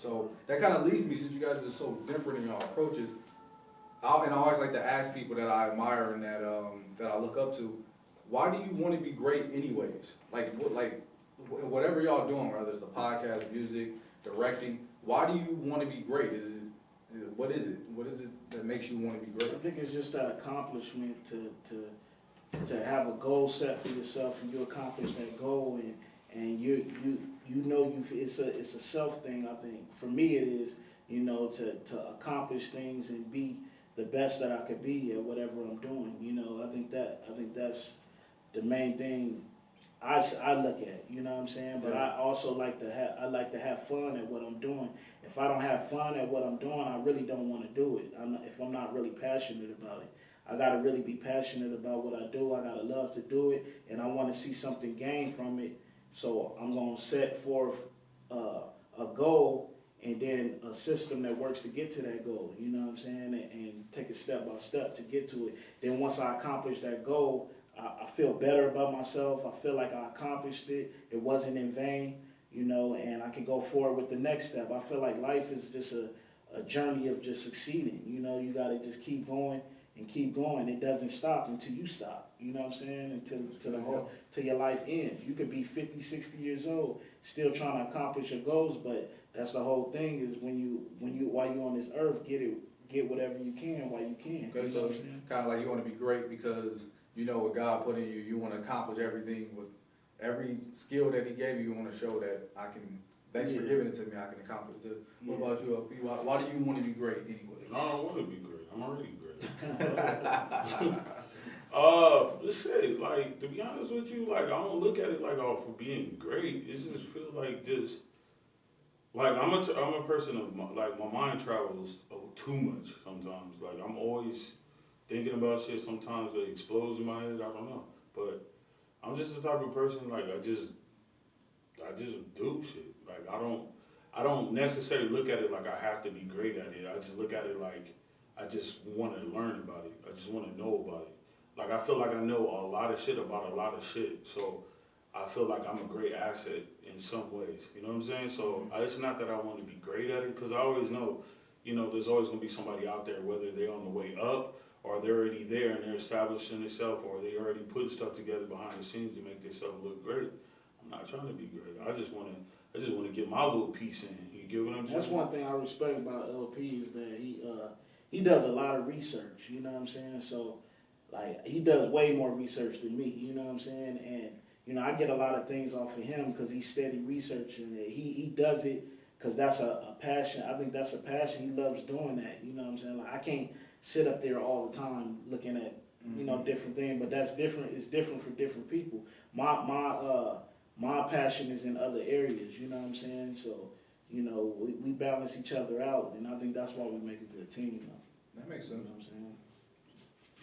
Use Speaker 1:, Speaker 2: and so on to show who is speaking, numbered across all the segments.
Speaker 1: So that kind of leads me, since you guys are so different in your approaches, I always like to ask people that I admire and that I look up to, why do you want to be great anyways? Whatever y'all doing, whether it's the podcast, music, directing, why do you want to be great? What is it that makes you want to be great?
Speaker 2: I think it's just that accomplishment to have a goal set for yourself, and you accomplish that goal, and you know it's a self thing. I think for me it is, you know, to accomplish things and be the best that I could be at whatever I'm doing. You know, I think that's the main thing I look at. You know what I'm saying? But I also like to have fun at what I'm doing. If I don't have fun at what I'm doing, I really don't want to do it. If I'm not really passionate about it. I gotta really be passionate about what I do. I gotta love to do it, and I want to see something gained from it. So I'm gonna set forth a goal, and then a system that works to get to that goal. You know what I'm saying? And take it step by step to get to it. Then once I accomplish that goal, I feel better about myself. I feel like I accomplished it. It wasn't in vain, you know, and I can go forward with the next step. I feel like life is just a journey of just succeeding. You know, you got to just keep going and keep going. It doesn't stop until you stop. You know what I'm saying? Till your life ends. You could be 50, 60 years old, still trying to accomplish your goals, but that's the whole thing is while you're on this earth, get whatever you can while you can.
Speaker 1: Okay, so kind of like you want to be great because you know what God put in you. You want to accomplish everything with every skill that He gave you. You want to show that I can. Thanks for giving it to me. I can accomplish this. What about you, LP? Why do you want to be great anyway?
Speaker 3: I don't want to be great. I'm already great. Shit, like, to be honest with you, like, I don't look at it like, oh, for being great. It just feel like just, like, I'm a person of, my mind travels too much sometimes. Like, I'm always thinking about shit. Sometimes it explodes in my head. I don't know. But I'm just the type of person, like, I just do shit. Like, I don't necessarily look at it like I have to be great at it. I just look at it like I just want to learn about it. I just want to know about it. Like, I feel like I know a lot of shit about a lot of shit. So I feel like I'm a great asset in some ways. You know what I'm saying? So it's not that I want to be great at it, because I always know, you know, there's always going to be somebody out there, whether they're on the way up or they're already there and they're establishing themselves, or they already putting stuff together behind the scenes to make themselves look great. I'm not trying to be great. I just want to get my little piece in. You get what I'm saying?
Speaker 2: That's one thing I respect about LP is that he does a lot of research. You know what I'm saying? So, like, he does way more research than me. You know what I'm saying? And you know, I get a lot of things off of him because he's steady researching it. He does it because that's a passion. I think that's a passion. He loves doing that. You know what I'm saying? Like, I can't sit up there all the time looking at, you know, different things, but that's different. It's different for different people. My passion is in other areas. You know what I'm saying? So, you know, we balance each other out, and I think that's why we make a good team. You know?
Speaker 1: That makes sense.
Speaker 2: You know what I'm saying?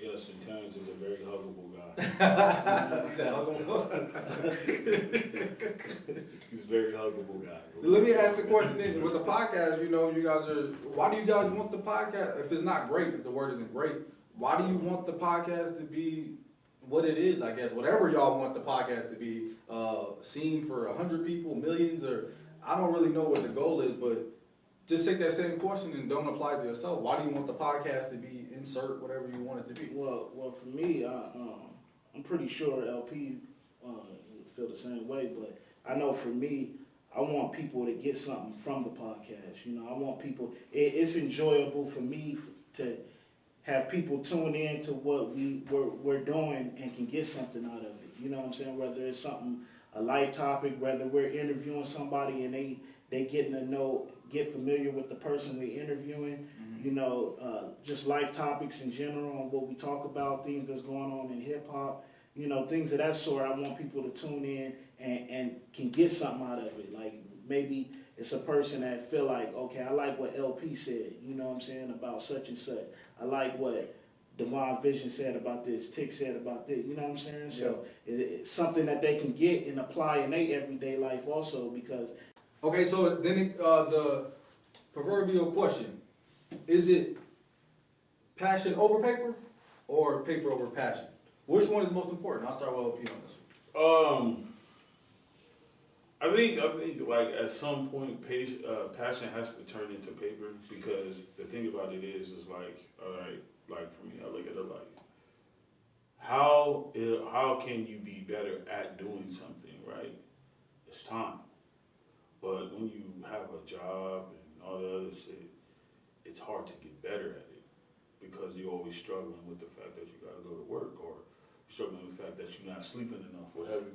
Speaker 3: Yes, and Terrence is a very huggable guy. He's a very huggable guy.
Speaker 1: Let me ask the question then. With the podcast, you know, you guys are. Why do you guys want the podcast? If it's not great, if the word isn't great, why do you want the podcast to be what it is? I guess whatever y'all want the podcast to be, seen for 100 people, millions, or I don't really know what the goal is, but just take that same question and don't apply it to yourself. Why do you want the podcast to be insert whatever you want it to be?
Speaker 2: Well, for me, I'm pretty sure LP feel the same way, but I know for me, I want people to get something from the podcast. You know, I want people. It's enjoyable for me to have people tune in to what we're doing and can get something out of it. You know what I'm saying? Whether it's something, a life topic, whether we're interviewing somebody and they getting to get familiar with the person we're interviewing, you know, just life topics in general and what we talk about, things that's going on in hip hop, you know, things of that sort. I want people to tune in and can get something out of it. Like, maybe it's a person that feel like, okay, I like what LP said, you know what I'm saying, about such and such. I like what Divine Vision said about this, Tick said about this, you know what I'm saying? So it's something that they can get and apply in their everyday life also, because...
Speaker 1: Okay, so then the proverbial question, is it passion over paper or paper over passion? Which one is most important? I'll start with LP on this one.
Speaker 3: I think like at some point, passion has to turn into paper because the thing about it is like, all right, like for me, I look at it like, how can you be better at doing something, right? It's time. But when you have a job and all the other shit, it's hard to get better at it because you're always struggling with the fact that you gotta go to work or struggling with the fact that you're not sleeping enough, whatever.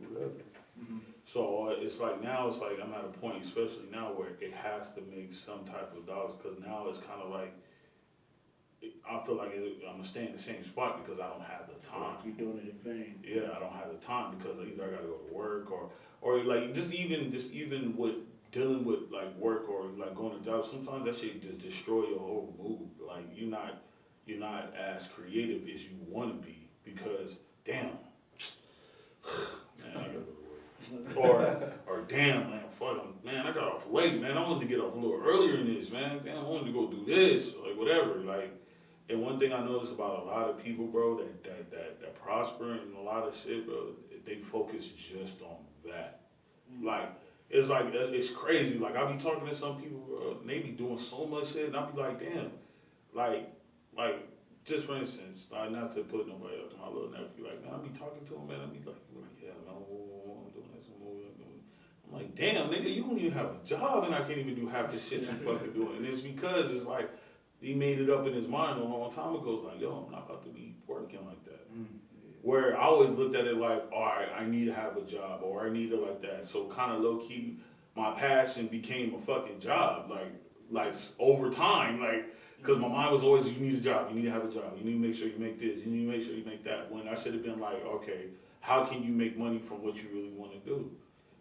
Speaker 1: Mm-hmm.
Speaker 3: So it's like now it's like I'm at a point, especially now, where it has to make some type of dollars because now it's kind of like I feel like I'm gonna stay in the same spot because I don't have the time.
Speaker 2: You're doing it in vain.
Speaker 3: Yeah, I don't have the time because either I gotta go to work or like just even with dealing with like work or like going to jobs. Sometimes that shit just destroy your whole mood. Like you're not as creative as you want to be because damn, man, I gotta go to work. Or damn, man, fuck, man, I got off late, man. I wanted to get off a little earlier in this, man. Damn, I wanted to go do this, like whatever, like. And one thing I notice about a lot of people, bro, that prosper and a lot of shit, bro, they focus just on that. Like, it's crazy. Like, I be talking to some people, bro, and they be doing so much shit, and I be like, damn. Like, just for instance, not to put nobody up to my little nephew, like, man, I be talking to him, man, I be like, yeah, man, I'm doing this, I'm like, damn, nigga, you don't even have a job, and I can't even do half the shit you fucking doing. And it's because it's like, he made it up in his mind a long time ago. It's like, yo, I'm not about to be working like that. Mm-hmm. Where I always looked at it like, all right, I need to have a job or I need it like that. So kind of low key, my passion became a fucking job. Like over time, like, because my mind was always, you need a job, you need to have a job, you need to make sure you make this, you need to make sure you make that. When I should have been like, okay, how can you make money from what you really want to do?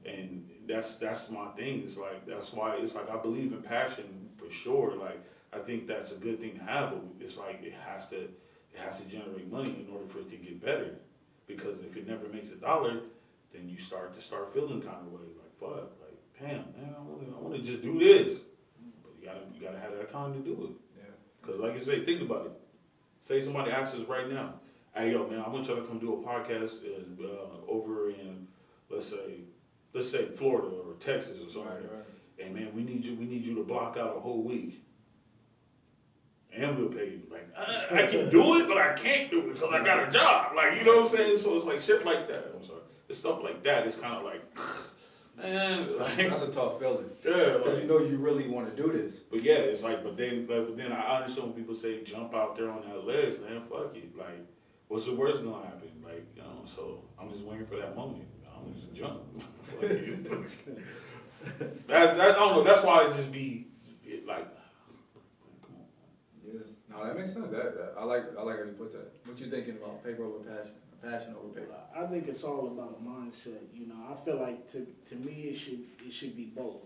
Speaker 3: And that's my thing. It's like, that's why it's like, I believe in passion for sure. Like, I think that's a good thing to have, but it's like it has to generate money in order for it to get better. Because if it never makes $1, then you start feeling kind of way like fuck, like damn, man, I want to just do this, but you gotta have that time to do it. Yeah. Because like you say, think about it. Say somebody asks us right now, hey yo, man, I want y'all to come do a podcast over in let's say Florida or Texas or something. Right. And man, we need you to block out a whole week. And we'll pay you. Like, I can do it, but I can't do it because I got a job. Like, you know what I'm saying? So it's like shit like that. I'm sorry. It's stuff like that. It's kind of like, man. Like,
Speaker 1: that's a tough feeling.
Speaker 3: Yeah.
Speaker 1: Because you know you really want to do this.
Speaker 3: But yeah, it's like, but then I understand when people say jump out there on that ledge, man, fuck it. Like, what's the worst going to happen? Like, you know, so I'm just waiting for that moment. I'm just jump. I don't know. That's why it just be like,
Speaker 1: no, that makes sense. I like how you put that. What you thinking about paper over passion, passion over paper?
Speaker 2: I think it's all about a mindset. You know, I feel like to me it should be both.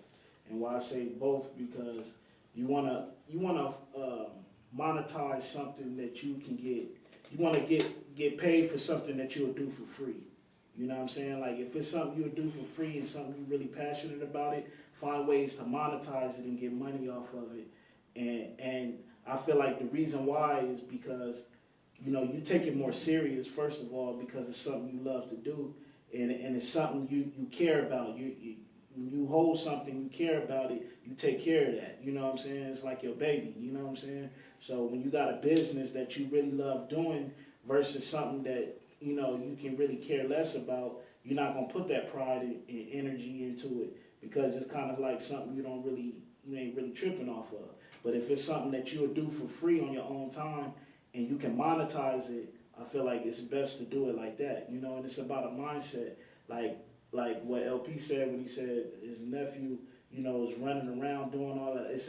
Speaker 2: And why I say both because you wanna monetize something that you can get. You wanna get paid for something that you'll do for free. You know what I'm saying? Like if it's something you'll do for free and something you're really passionate about it, find ways to monetize it and get money off of it. And I feel like the reason why is because, you know, you take it more serious, first of all, because it's something you love to do, and it's something you care about. When you hold something, you care about it, you take care of that. You know what I'm saying? It's like your baby, you know what I'm saying? So when you got a business that you really love doing versus something that, you know, you can really care less about, you're not going to put that pride and energy into it because it's kind of like something you ain't really tripping off of. But if it's something that you'll do for free on your own time and you can monetize it, I feel like it's best to do it like that, you know, and it's about a mindset. Like what LP said when he said his nephew, you know, is running around doing all that. It's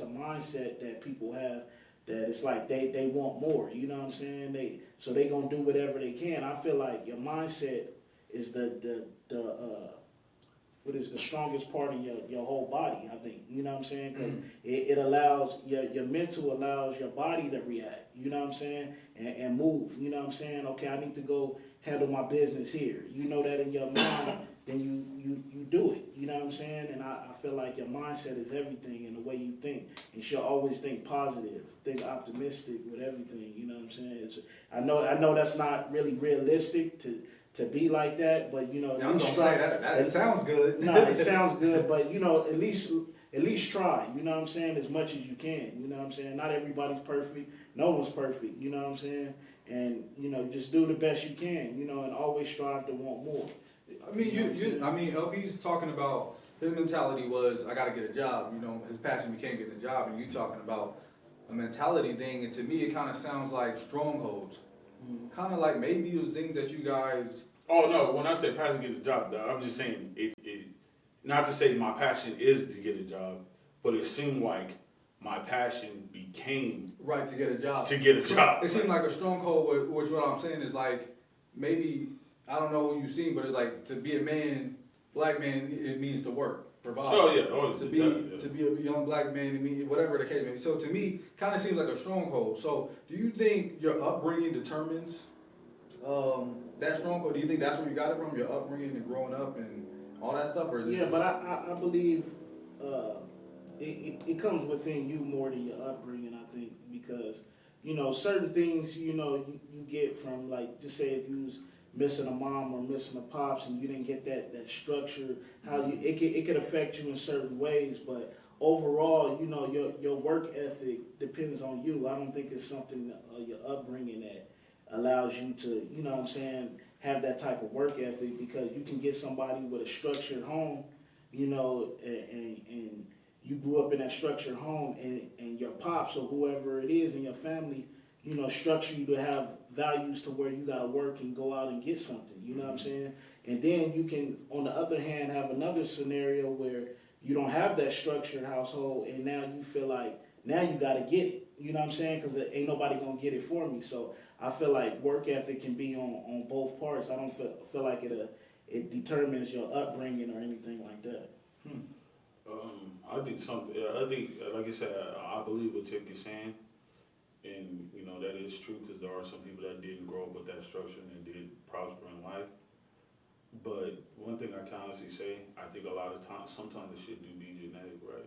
Speaker 2: a mindset that people have that it's like they want more, you know what I'm saying? So they gonna do whatever they can. I feel like your mindset is the strongest part of your whole body, I think. You know what I'm saying? Because it allows, your mental allows your body to react, you know what I'm saying? And move, you know what I'm saying? Okay, I need to go handle my business here. You know that in your mind, then you do it, you know what I'm saying? And I feel like your mindset is everything in the way you think. You should always think positive, think optimistic with everything, you know what I'm saying? I know that's not really realistic to to be like that, but you know,
Speaker 1: Yeah, I'm gonna say that it sounds good.
Speaker 2: No, it sounds good, but you know, at least try. You know what I'm saying? As much as you can. You know what I'm saying? Not everybody's perfect. No one's perfect. You know what I'm saying? And you know, just do the best you can. You know, and always strive to want more.
Speaker 1: I mean, I mean, LB's talking about his mentality was I got to get a job. You know, his passion became getting a job, and you talking about a mentality thing. And to me, it kind of sounds like strongholds. Kind of like maybe it was things that you guys.
Speaker 3: Oh no, when I say passion get a job, dog, I'm just saying it. Not to say my passion is to get a job, but it seemed like my passion became
Speaker 1: Right, to get a job.
Speaker 3: to get a job.
Speaker 1: It seemed like a stronghold, which what I'm saying is like, maybe, I don't know who you've seen, but it's like, to be a man, black man, it means to work, provide.
Speaker 3: Oh yeah,
Speaker 1: To be a young black man, it means, whatever the case may be. So to me, kind of seems like a stronghold. So do you think your upbringing determines that stronghold? Do you think that's where you got it from, your upbringing and growing up and all that stuff? Or is it
Speaker 2: But I believe it comes within you more than your upbringing, I think, because, you know, certain things, you know, you get from, like, just say if you was missing a mom or missing a pops and you didn't get that structure, how you, it could affect you in certain ways, but overall, you know, your work ethic depends on you. I don't think it's something, your upbringing that allows you to, you know what I'm saying, have that type of work ethic, because you can get somebody with a structured home, you know, and you grew up in that structured home, and your pops or whoever it is in your family, you know, structure you to have values to where you gotta work and go out and get something, you know what I'm saying? And then you can, on the other hand, have another scenario where you don't have that structured household, and now you feel like, now you gotta get it, you know what I'm saying? Because ain't nobody gonna get it for me. So I feel like work ethic can be on both parts. I don't feel like it determines your upbringing or anything like that.
Speaker 3: I think, like I said, I believe what Tick is saying, and you know that is true because there are some people that didn't grow up with that structure and did prosper in life. But one thing I can honestly say, I think a lot of times, sometimes it should be genetic, right?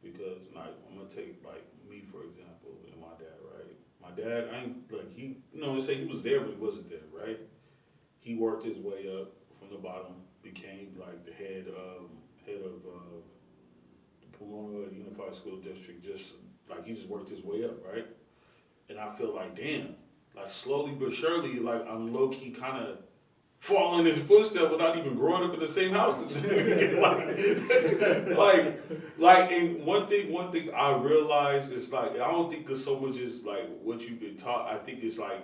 Speaker 3: Because like I'm gonna take like me for example, and my dad, right? My dad, I ain't like he, you know, say he was there, but he wasn't there, right? He worked his way up from the bottom, became like the head of the Pomona Unified School District. Just like he just worked his way up, right? And I feel like, damn, like slowly but surely, like I'm low key kind of following in his footsteps without even growing up in the same house. like, and one thing I realized is like I don't think it's so much as like what you've been taught. I think it's like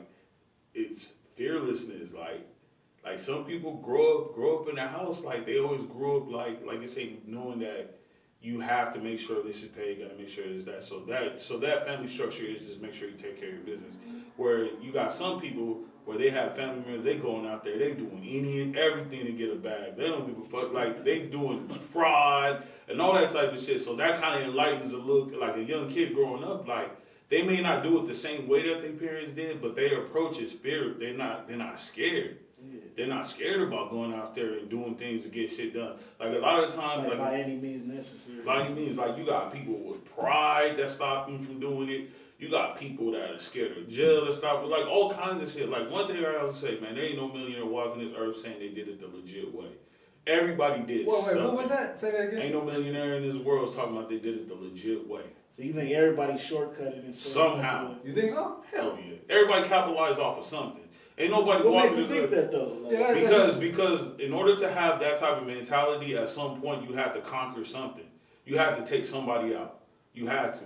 Speaker 3: it's fearlessness. Like some people grow up in a house like they always grew up like I say, knowing that you have to make sure this is paid, you gotta make sure this that. So that family structure is just make sure you take care of your business. Where you got some people where they have family members, they going out there, they doing any and everything to get a bag. They don't give a fuck. Like they doing fraud and all that type of shit. So that kind of enlightens a look like a young kid growing up. Like they may not do it the same way that their parents did, but their approach is fear. They're not scared.
Speaker 2: Yeah.
Speaker 3: They're not scared about going out there and doing things to get shit done. Like a lot of times,
Speaker 2: Like by any means necessary.
Speaker 3: by any means, like you got people with pride that stop them from doing it. You got people that are scared of jail that stop them. Like all kinds of shit. Like one thing I always say, man, there ain't no millionaire walking this earth saying they did it the legit way. Everybody did.
Speaker 1: Wait,
Speaker 3: something.
Speaker 1: what was that? Say that again.
Speaker 3: Ain't no millionaire in this world talking about they did it the legit way.
Speaker 2: So you think everybody shortcutted in some
Speaker 3: Somehow.
Speaker 2: type of way?
Speaker 1: You think so?
Speaker 3: Hell yeah. Everybody capitalized off of something. Ain't nobody
Speaker 2: What
Speaker 3: walking
Speaker 2: make you
Speaker 3: this
Speaker 2: think
Speaker 3: earth.
Speaker 2: that though? Like,
Speaker 1: Yeah,
Speaker 3: Because in order to have that type of mentality, at some point you have to conquer something. You have to take somebody out. You have to.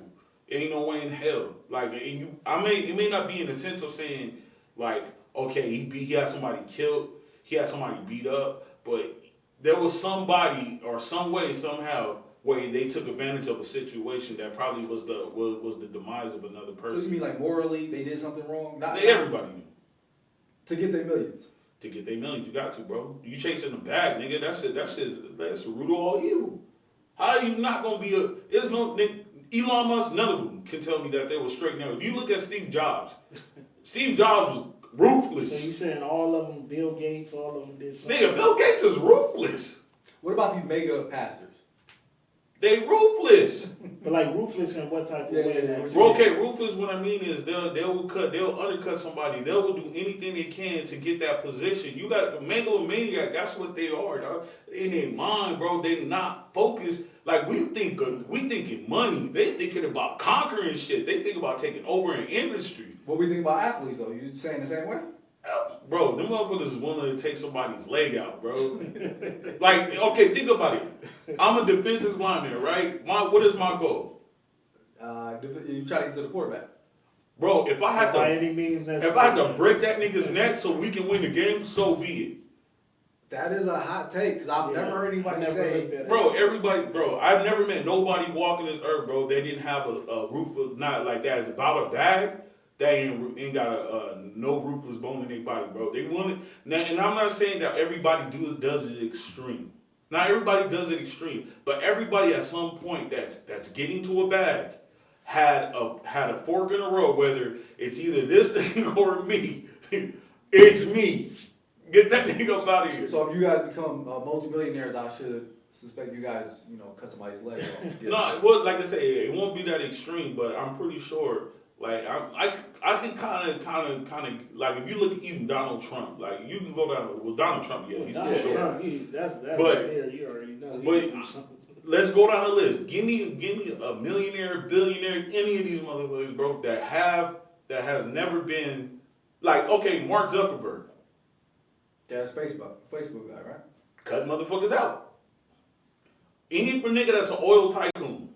Speaker 3: Ain't no way in hell. Like, and it may not be in the sense of saying, like, okay, he had somebody killed, he had somebody beat up, but there was somebody or some way, somehow, where they took advantage of a situation that probably was the demise of another
Speaker 1: So
Speaker 3: person.
Speaker 1: you mean like morally they did something wrong?
Speaker 3: Everybody knew.
Speaker 1: To get their millions.
Speaker 3: To get their millions, you got to, bro. You chasing the bag, nigga. That's the root of all evil. How are you not gonna be there's no Elon Musk, none of them can tell me that they were straight now. If you look at Steve Jobs, Steve Jobs was ruthless.
Speaker 2: So you saying all of them, Bill Gates, all of them did something?
Speaker 3: Nigga, Bill Gates is ruthless.
Speaker 1: What about these mega pastors?
Speaker 3: They ruthless.
Speaker 2: But like ruthless in what type of
Speaker 1: Yeah,
Speaker 2: way?
Speaker 1: yeah,
Speaker 2: That
Speaker 3: Bro, okay, ruthless. What I mean is they'll undercut somebody. They'll do anything they can to get that position. You got megalomaniac. That's what they are, dog. In their mind, bro, they not focused. Like we thinking money. They thinking about conquering shit. They think about taking over an industry.
Speaker 1: What we think about athletes though? You saying the same way?
Speaker 3: Bro, them motherfuckers is willing to take somebody's leg out, bro. Like, okay, think about it. I'm a defensive lineman, right? What is my goal?
Speaker 1: You try to get to the quarterback.
Speaker 3: Bro, if I had
Speaker 2: by
Speaker 3: to
Speaker 2: any means necessary.
Speaker 3: if I had to break that nigga's neck so we can win the game, so be it.
Speaker 1: That is a hot take because I've never heard anybody say.
Speaker 3: Bro, I've never met nobody walking this earth, bro, that didn't have a roof of, not like that. It's about a bag. That ain't got no ruthless bone in their body, bro. They want it. Now, and I'm not saying that everybody does it extreme. Not everybody does it extreme, but everybody at some point that's getting to a bag had a fork in the road. Whether it's either this thing or me, it's me. Get that nigga up out of here.
Speaker 1: So if you guys become multimillionaires, I should suspect you guys, cut somebody's leg off.
Speaker 3: No, well, like I say, it won't be that extreme, but I'm pretty sure. Like I can kind of like if you look at even Donald Trump, like you can go down with Donald Trump, yeah, he's
Speaker 2: Donald
Speaker 3: for sure.
Speaker 2: Trump, that's
Speaker 3: But-
Speaker 2: right there. You already know.
Speaker 3: but- Let's go down the list. Give me a millionaire, billionaire, any of these motherfuckers, bro, that has never been like, okay, Mark Zuckerberg,
Speaker 1: That's Facebook guy, right?
Speaker 3: cut motherfuckers out. Any nigga that's an oil tycoon.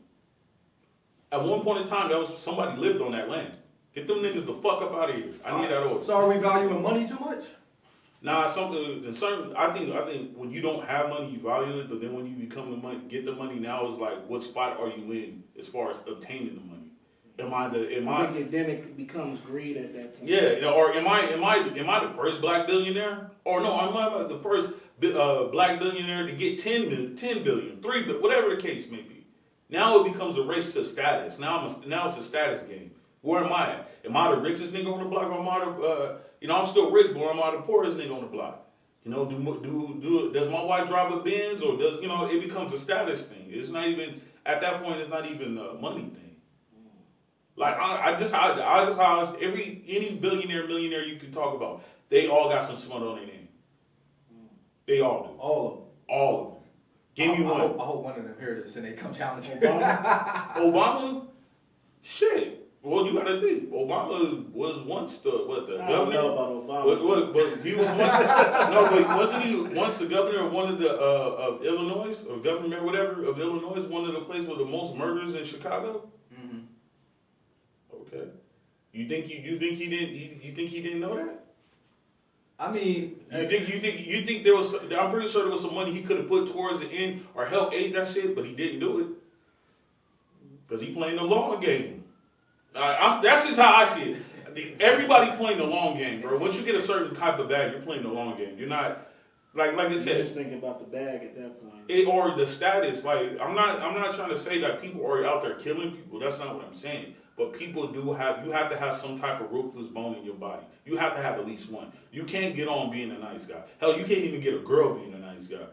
Speaker 3: At one point in time, that was somebody lived on that land. Get them niggas the fuck up out of here. I need that oil.
Speaker 1: So are we valuing money too much?
Speaker 3: Nah, I think when you don't have money, you value it. But then when you get the money, now is like, what spot are you in as far as obtaining the money?
Speaker 2: Then it becomes greed at that point.
Speaker 3: Yeah, or am I the first black billionaire? Or no, am I the first black billionaire to get 10 billion, 3 billion, whatever the case may be? Now it becomes a race to status. Now it's a status game. Where am I at? Am I the richest nigga on the block, or am I the I'm still rich, but am I the poorest nigga on the block? Does my wife drive a Benz, or does it becomes a status thing? It's not even at that point. It's not even a money thing. Like any billionaire, millionaire you can talk about, they all got some smut on their name. They all do.
Speaker 1: All of them.
Speaker 3: All of them. Give me one.
Speaker 1: I hope one of them hear this and they come challenge you.
Speaker 3: Obama? Shit. Well, you gotta think. Obama was once the governor.
Speaker 2: I don't know about Obama.
Speaker 3: But he was once wasn't he once the governor of one of the of Illinois, or governor whatever of Illinois, one of the places with the most murders in Chicago?
Speaker 1: Mm-hmm.
Speaker 3: Okay. You think he didn't know that?
Speaker 1: I mean,
Speaker 3: You think there was? I'm pretty sure there was some money he could have put towards the end or help aid that shit, but he didn't do it because he playing the long game. That's just how I see it. Everybody playing the long game, bro. Once you get a certain type of bag, you're playing the long game. You're not like I said.
Speaker 2: You're just thinking about the bag at that point.
Speaker 3: Or the status. Like I'm not trying to say that people are out there killing people. That's not what I'm saying. But people you have to have some type of ruthless bone in your body. You have to have at least one. You can't get on being a nice guy. Hell, you can't even get a girl being a nice guy.